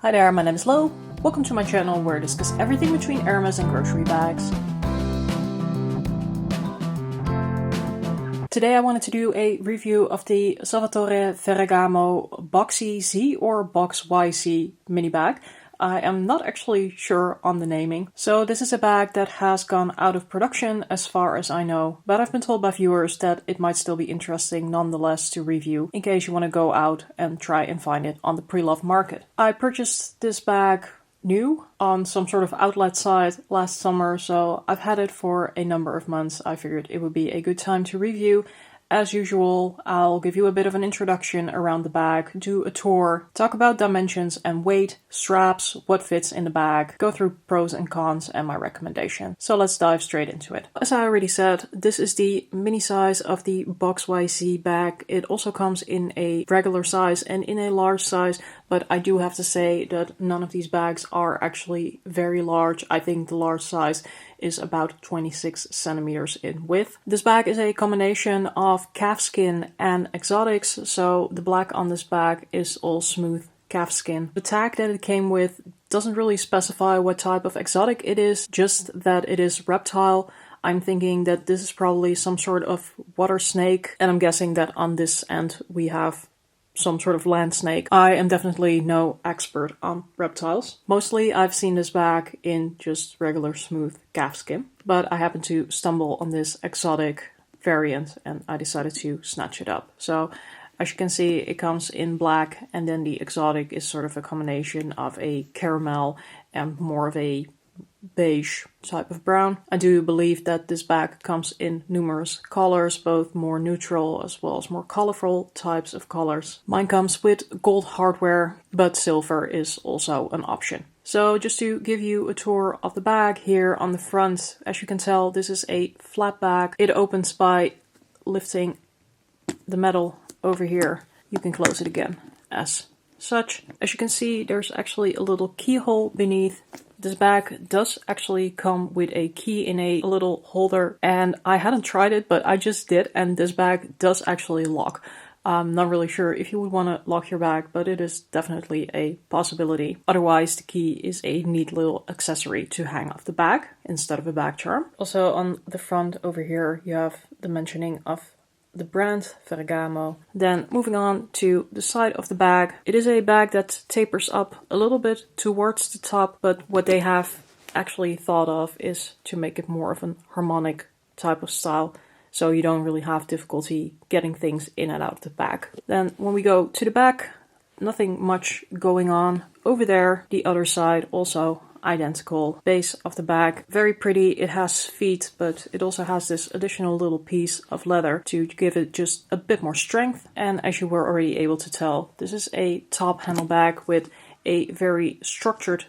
Hi there, my name is Lo. Welcome to my channel where I discuss everything between Hermes and grocery bags. Today I wanted to do a review of the Salvatore Ferragamo Boxyz or Boxyz mini bag. I am not actually sure on the naming. So this is a bag that has gone out of production as far as I know, but I've been told by viewers that it might still be interesting nonetheless to review in case you want to go out and try and find it on the pre-loved market. I purchased this bag new on some sort of outlet site last summer, so I've had it for a number of months. I figured it would be a good time to review. As usual, I'll give you a bit of an introduction around the bag, do a tour, talk about dimensions and weight, straps, what fits in the bag, go through pros and cons and my recommendation. So let's dive straight into it. As I already said, this is the mini size of the Boxyz bag. It also comes in a regular size and in a large size, but I do have to say that none of these bags are actually very large. I think the large size is about 26 centimeters in width. This bag is a combination of calfskin and exotics, so the black on this bag is all smooth calfskin. The tag that it came with doesn't really specify what type of exotic it is, just that it is reptile. I'm thinking that this is probably some sort of water snake, and I'm guessing that on this end we have some sort of land snake. I am definitely no expert on reptiles. Mostly I've seen this bag in just regular smooth calfskin, but I happened to stumble on this exotic variant and I decided to snatch it up. So as you can see, it comes in black, and then the exotic is sort of a combination of a caramel and more of a beige type of brown. I do believe that this bag comes in numerous colors, both more neutral as well as more colorful types of colors. Mine comes with gold hardware, but silver is also an option. So just to give you a tour of the bag here on the front, as you can tell, this is a flat bag. It opens by lifting the metal over here. You can close it again as such. As you can see, there's actually a little keyhole beneath. This bag does actually come with a key in a little holder, and I hadn't tried it, but I just did, and this bag does actually lock. I'm not really sure if you would want to lock your bag, but it is definitely a possibility. Otherwise, the key is a neat little accessory to hang off the bag instead of a bag charm. Also on the front over here, you have the mentioning of the brand Ferragamo. Then moving on to the side of the bag, it is a bag that tapers up a little bit towards the top, but what they have actually thought of is to make it more of an harmonic type of style, so you don't really have difficulty getting things in and out of the bag. Then when we go to the back, nothing much going on. Over there, the other side, also identical. Base of the bag, very pretty. It has feet, but it also has this additional little piece of leather to give it just a bit more strength. And as you were already able to tell, this is a top handle bag with a very structured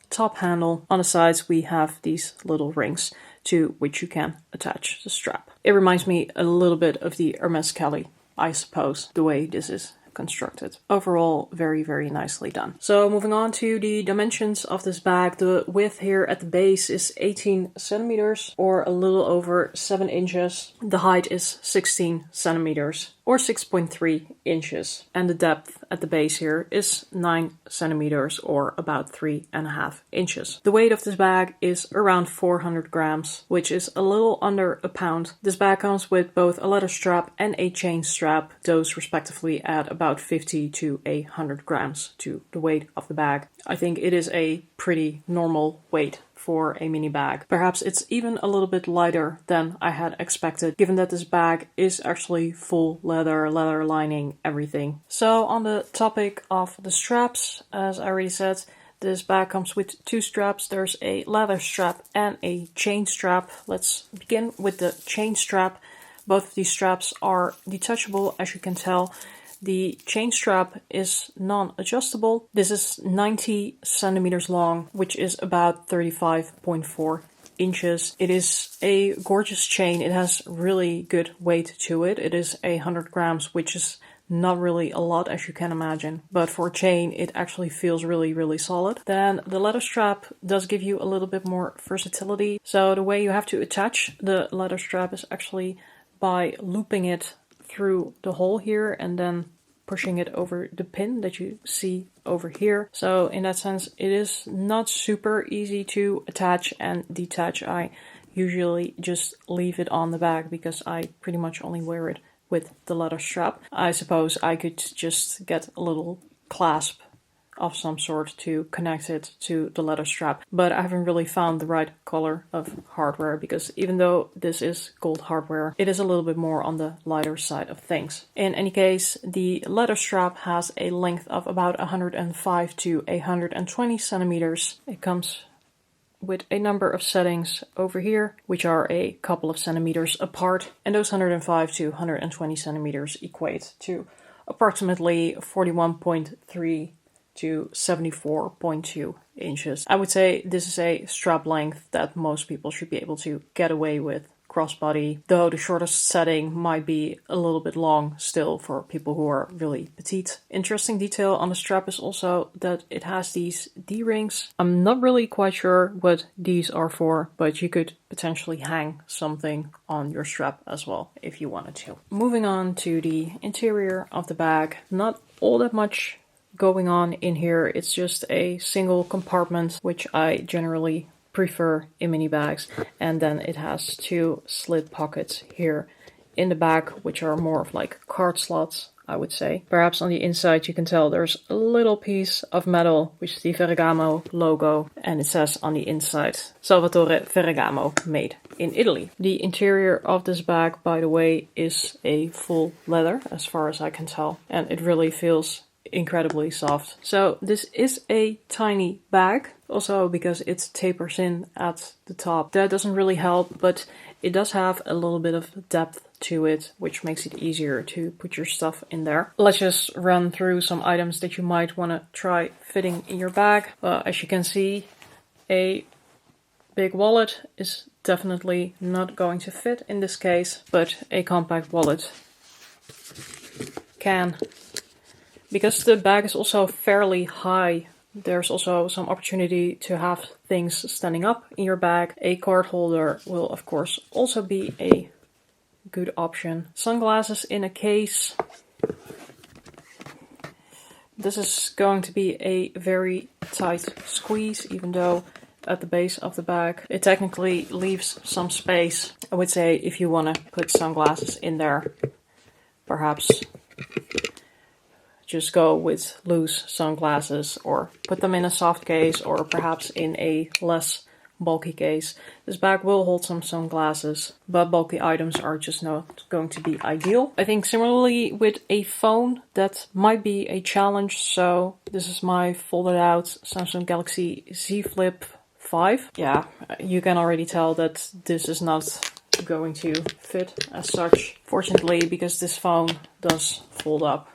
top handle. On the sides we have these little rings to which you can attach the strap. It reminds me a little bit of the Hermes Kelly, I suppose, the way this is constructed. Overall, very, very nicely done. So moving on to the dimensions of this bag, the width here at the base is 18 centimeters or a little over 7 inches. The height is 16 centimeters or 6.3 inches. And the depth at the base here is 9 centimeters or about 3.5 inches. The weight of this bag is around 400 grams, which is a little under a pound. This bag comes with both a leather strap and a chain strap. Those respectively add about 50 to 100 grams to the weight of the bag. I think it is a pretty normal weight for a mini bag. Perhaps it's even a little bit lighter than I had expected, given that this bag is actually full leather lining, everything. So on the topic of the straps, as I already said, this bag comes with two straps. There's a leather strap and a chain strap. Let's begin with the chain strap. Both of these straps are detachable, as you can tell. The chain strap is non-adjustable. This is 90 centimeters long, which is about 35.4 inches. It is a gorgeous chain. It has really good weight to it. It is 100 grams, which is not really a lot, as you can imagine. But for a chain, it actually feels really, really solid. Then the leather strap does give you a little bit more versatility. So the way you have to attach the leather strap is actually by looping it through the hole here and then pushing it over the pin that you see over here. So in that sense, it is not super easy to attach and detach. I usually just leave it on the bag because I pretty much only wear it with the leather strap. I suppose I could just get a little clasp of some sort to connect it to the leather strap, but I haven't really found the right color of hardware, because even though this is gold hardware, it is a little bit more on the lighter side of things. In any case, the leather strap has a length of about 105 to 120 centimeters. It comes with a number of settings over here, which are a couple of centimeters apart, and those 105 to 120 centimeters equate to approximately 41.3 to 74.2 inches. I would say this is a strap length that most people should be able to get away with crossbody, though the shortest setting might be a little bit long still for people who are really petite. Interesting detail on the strap is also that it has these D-rings. I'm not really quite sure what these are for, but you could potentially hang something on your strap as well if you wanted to. Moving on to the interior of the bag, not all that much going on in here. It's just a single compartment, which I generally prefer in mini bags, and then it has two slit pockets here in the back, which are more of like card slots, I would say. Perhaps on the inside you can tell there's a little piece of metal, which is the Ferragamo logo, and it says on the inside Salvatore Ferragamo, made in Italy. The interior of this bag, by the way, is a full leather as far as I can tell, and it really feels incredibly soft. So this is a tiny bag, also because it tapers in at the top. That doesn't really help, but it does have a little bit of depth to it, which makes it easier to put your stuff in there. Let's just run through some items that you might want to try fitting in your bag. As you can see, a big wallet is definitely not going to fit in this case, but a compact wallet can. Because the bag is also fairly high, there's also some opportunity to have things standing up in your bag. A card holder will of course also be a good option. Sunglasses in a case. This is going to be a very tight squeeze, even though at the base of the bag it technically leaves some space. I would say if you want to put sunglasses in there, perhaps just go with loose sunglasses, or put them in a soft case, or perhaps in a less bulky case. This bag will hold some sunglasses, but bulky items are just not going to be ideal. I think similarly with a phone, that might be a challenge. So this is my folded out Samsung Galaxy Z Flip 5. Yeah, you can already tell that this is not going to fit as such. Fortunately, because this phone does fold up,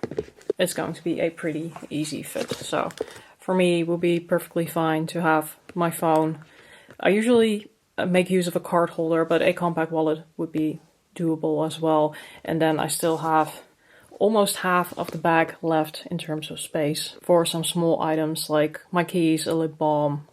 it's going to be a pretty easy fit. So for me, it will be perfectly fine to have my phone. I usually make use of a card holder, but a compact wallet would be doable as well. And then I still have almost half of the bag left in terms of space for some small items like my keys, a lip balm,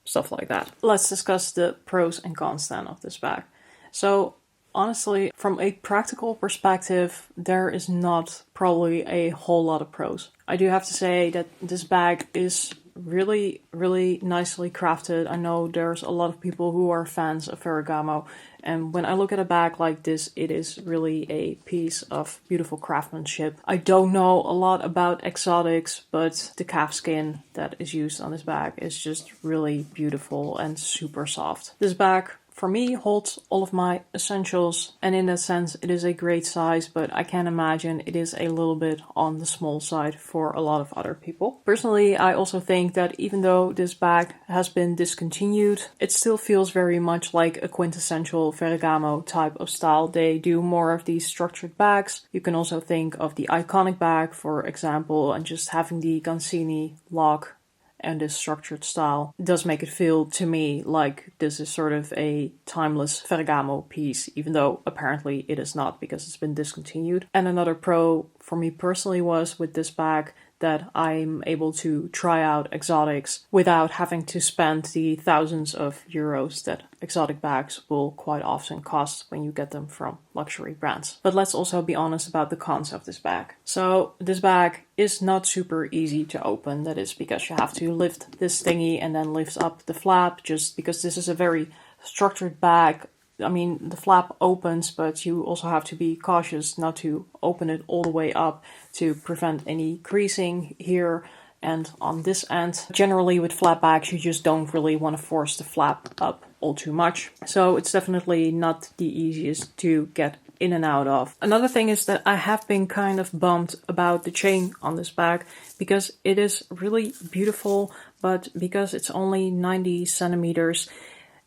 stuff like that. Let's discuss the pros and cons then of this bag. So honestly, from a practical perspective, there is not probably a whole lot of pros. I do have to say that this bag is really, really nicely crafted. I know there's a lot of people who are fans of Ferragamo, and when I look at a bag like this, it is really a piece of beautiful craftsmanship. I don't know a lot about exotics, but the calf skin that is used on this bag is just really beautiful and super soft. This bag, for me, holds all of my essentials, and in that sense it is a great size, but I can imagine it is a little bit on the small side for a lot of other people. Personally, I also think that even though this bag has been discontinued, it still feels very much like a quintessential Ferragamo type of style. They do more of these structured bags. You can also think of the iconic bag, for example, and just having the Gancini lock and this structured style does make it feel to me like this is sort of a timeless Ferragamo piece, even though apparently it is not because it's been discontinued. And another pro for me personally was with this bag that I'm able to try out exotics without having to spend the thousands of euros that exotic bags will quite often cost when you get them from luxury brands. But let's also be honest about the cons of this bag. So this bag is not super easy to open. That is because you have to lift this thingy and then lift up the flap, just because this is a very structured bag. I mean, the flap opens, but you also have to be cautious not to open it all the way up to prevent any creasing here and on this end. Generally with flap bags, you just don't really want to force the flap up all too much. So it's definitely not the easiest to get in and out of. Another thing is that I have been kind of bummed about the chain on this bag because it is really beautiful, but because it's only 90 centimeters,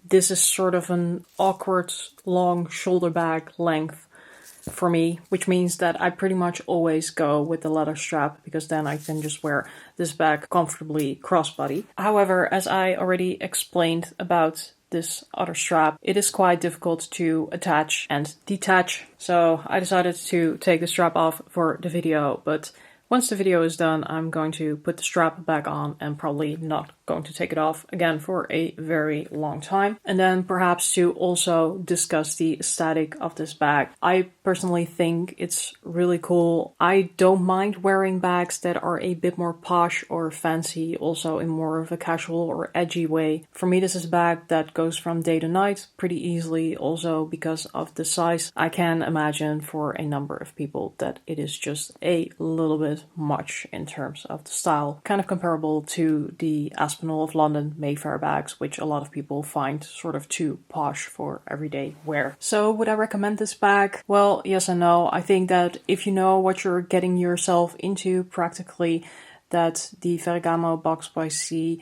this is sort of an awkward long shoulder bag length for me, which means that I pretty much always go with the leather strap because then I can just wear this bag comfortably crossbody. However, as I already explained about this other strap, it is quite difficult to attach and detach. So I decided to take the strap off for the video, but once the video is done, I'm going to put the strap back on and probably not going to take it off again for a very long time. And then perhaps to also discuss the aesthetic of this bag. I personally think it's really cool. I don't mind wearing bags that are a bit more posh or fancy, also in more of a casual or edgy way. For me, this is a bag that goes from day to night pretty easily. Also because of the size, I can imagine for a number of people that it is just a little bit much in terms of the style. Kind of comparable to the Aspinall of London Mayfair bags, which a lot of people find sort of too posh for everyday wear. So would I recommend this bag? Well, yes and no. I think that if you know what you're getting yourself into practically, that the Ferragamo Boxyz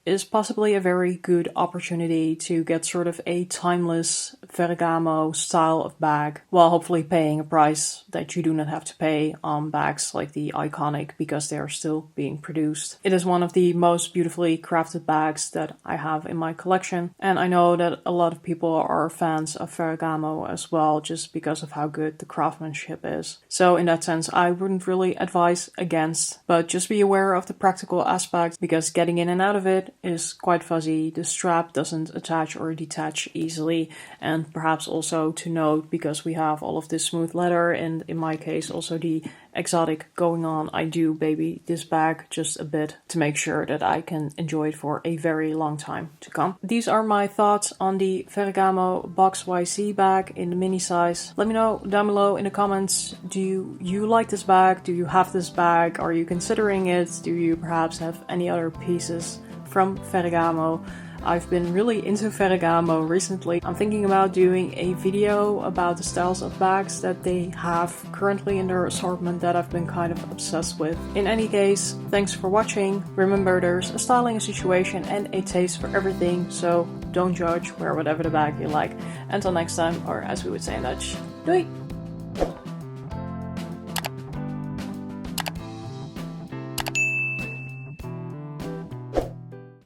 is possibly a very good opportunity to get sort of a timeless Ferragamo style of bag, while hopefully paying a price that you do not have to pay on bags like the Iconic because they are still being produced. It is one of the most beautifully crafted bags that I have in my collection, and I know that a lot of people are fans of Ferragamo as well, just because of how good the craftsmanship is. So in that sense, I wouldn't really advise against, but just be aware of the practical aspects because getting in and out of it is quite fuzzy. The strap doesn't attach or detach easily, and perhaps also to note, because we have all of this smooth leather and in my case also the exotic going on, I do baby this bag just a bit to make sure that I can enjoy it for a very long time to come. These are my thoughts on the Ferragamo Boxyz bag in the mini size. Let me know down below in the comments, do you like this bag? Do you have this bag? Are you considering it? Do you perhaps have any other pieces from Ferragamo? I've been really into Ferragamo recently. I'm thinking about doing a video about the styles of bags that they have currently in their assortment that I've been kind of obsessed with. In any case, thanks for watching. Remember, there's a styling situation and a taste for everything, so don't judge, wear whatever the bag you like. Until next time, or as we would say in Dutch, doei!